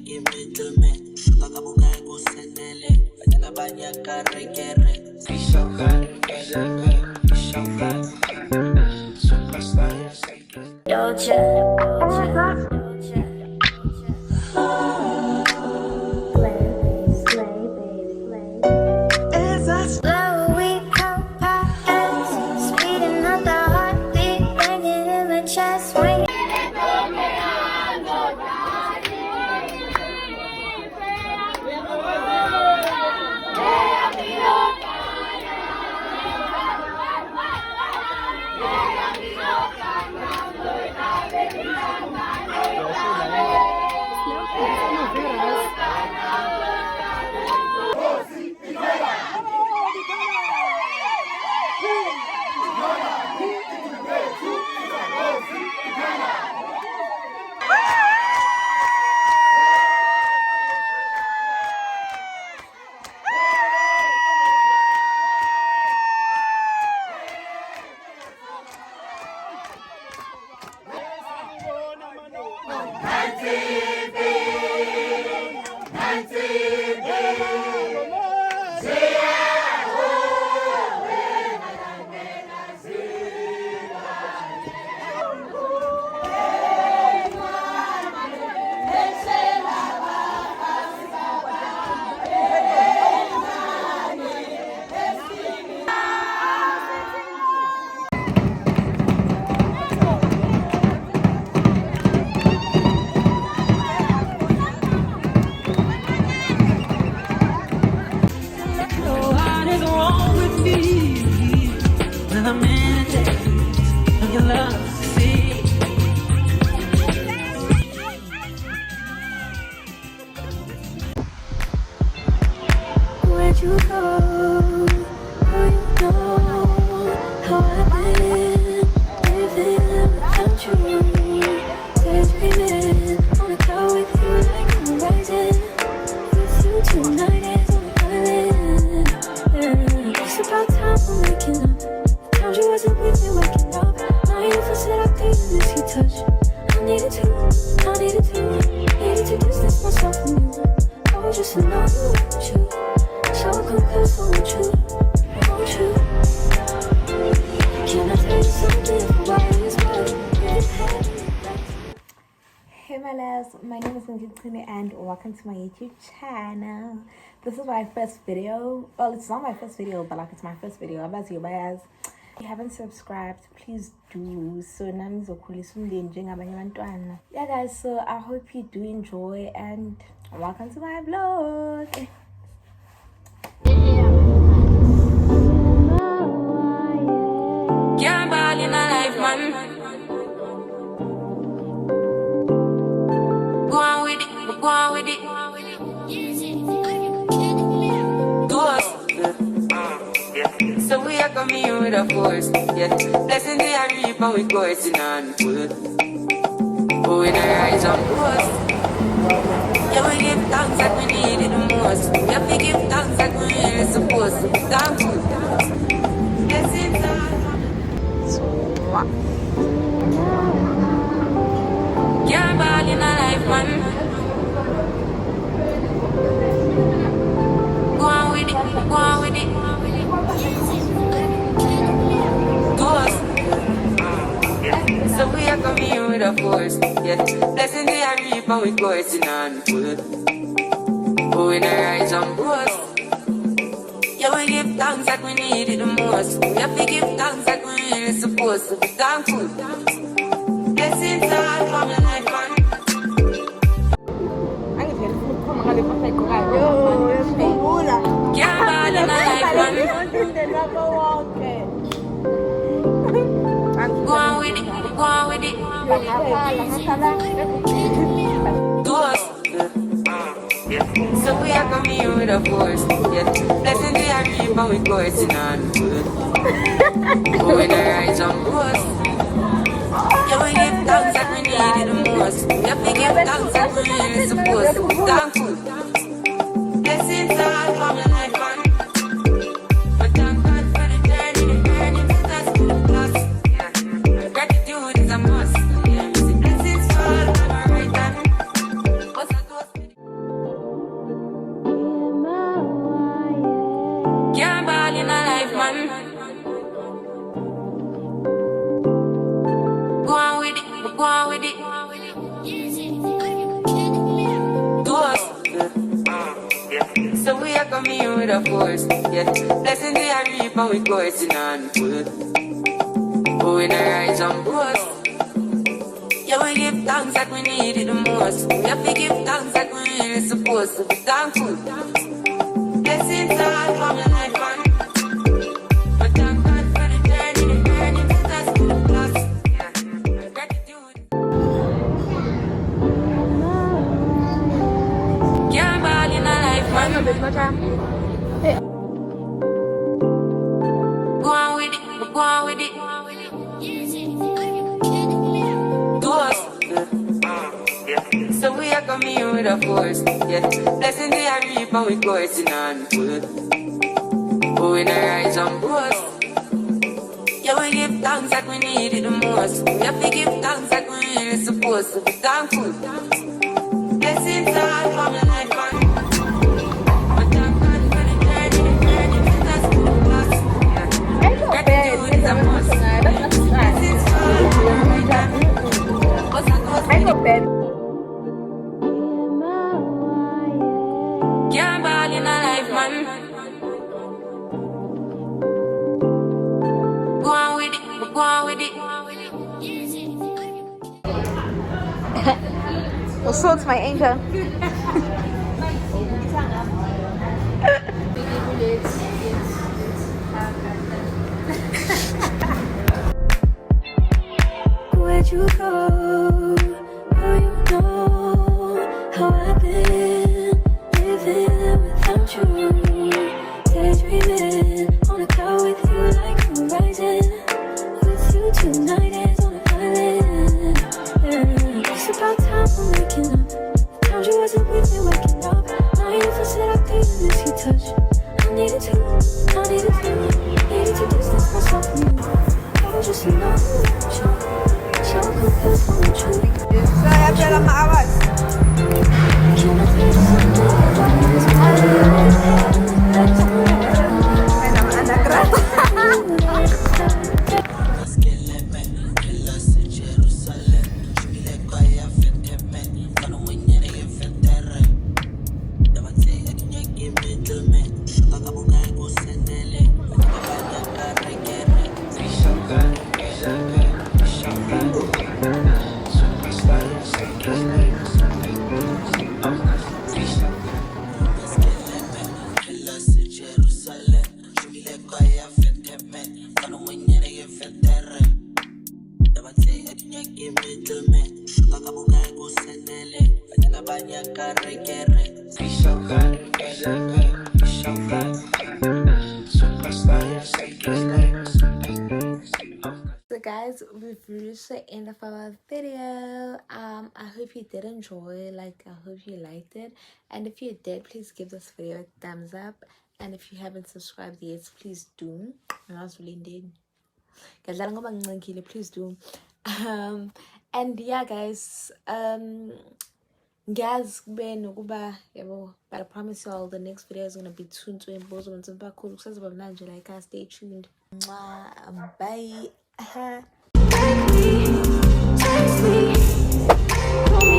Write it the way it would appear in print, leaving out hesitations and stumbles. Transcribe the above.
give it to me. Kakabuka go settle. Wajala banya kare kere. It's so good, it's so good, it's so good. Superstar. Dolce. Where'd you go? Oh, you know how I've been living without you. Days dreaming on a cloud with you like I'm rising. With you tonight is on an island. Yeah. It's about time we're waking up. The times you wasn't with me waking up. Now you for said I couldn't miss your touch. I needed to distance myself from you. I was just to know you want you. So come close, I want you. Can I tell you something? Why is my Hey my loves, my name is Mchunu and welcome to my YouTube channel. This is my first video. Well, it's not my first video, but like it's my first video. If you haven't subscribed, please do. So yeah guys, so I hope you do enjoy and welcome to my vlog. Can't ball in a life, man. Go on with it, go on with it. Do us. So we are coming here with a force, yeah. Blessing they are reap and we coursing on foot. But we don't rise on post. Yeah, we give thanks that we need it the most. Yeah, we give thanks that we really supposed to. Thankful. Blessings are can't ball in a life, man. Go on with it, go on with it. Do us. So we are coming here with a force, yeah. Blessing they are reap and we coursing on foot. But we don't rise on post. Yeah, we give thanks that we need it the most. We have to give thanks that we really supposed to be thankful. Blessings are coming like fun. Can't ball in a life, man. Go on with it, go on with it. Do us. So we are coming here with a force, yeah. Blessing they are reap and we coursing on foot. But we don't rise on post. Yeah, we give thanks that we need it the most. We have to give thanks that we really supposed to be thankful. Blessings are coming like fun. But thank God for the journey, the earnings, that's good plus. Yeah, gratitude is a must. Yeah, blessings fall on our right hand. What's that? with a force. Yeah, blessing they are reap and we coursing on full. But when I rise and boast, yeah, we give thanks that we need it the most. We have to give thanks that we really supposed to be thankful. Blessings all for my life, man. But thank God for the journey to that's good plus. Yeah, gratitude. Can't ball in a life, man. Go on with it, go on with it. Do us. So we are coming here with a force. Yeah, blessing they are reap and we coursing on full. But when I rise and boast, yeah, we give thanks that we need it the most. We have to give thanks that we really supposed to be thankful. Blessings all for my life, man. But thank God for the journey to that's good plus. Yeah, gratitude is a must. Blessings all for my life. I go bed. Can't ball in a life, man. Go on with it, go on with it. Well, so it's my angel. Where'd you go? Oh, you know how I've been living without you. Daydreaming on a cloud with you like horizon. With you tonight is on a island. Yeah. It's about time for waking up. Found you wasn't with me waking up. Now you said I couldn't miss your touch. I needed to distance myself from you. I was just a number. Saya dalam awas. Anak keras. So guys, we've reached the end of our video. I hope you did enjoy, I hope you liked it, and if you did, please give this video a thumbs up, and if you haven't subscribed yet, please do. I was really indeed, please do. And yeah guys, guys, but I promise you all the next video is gonna be tuned to impose on some cool like stay tuned. Bye. Take me, call me.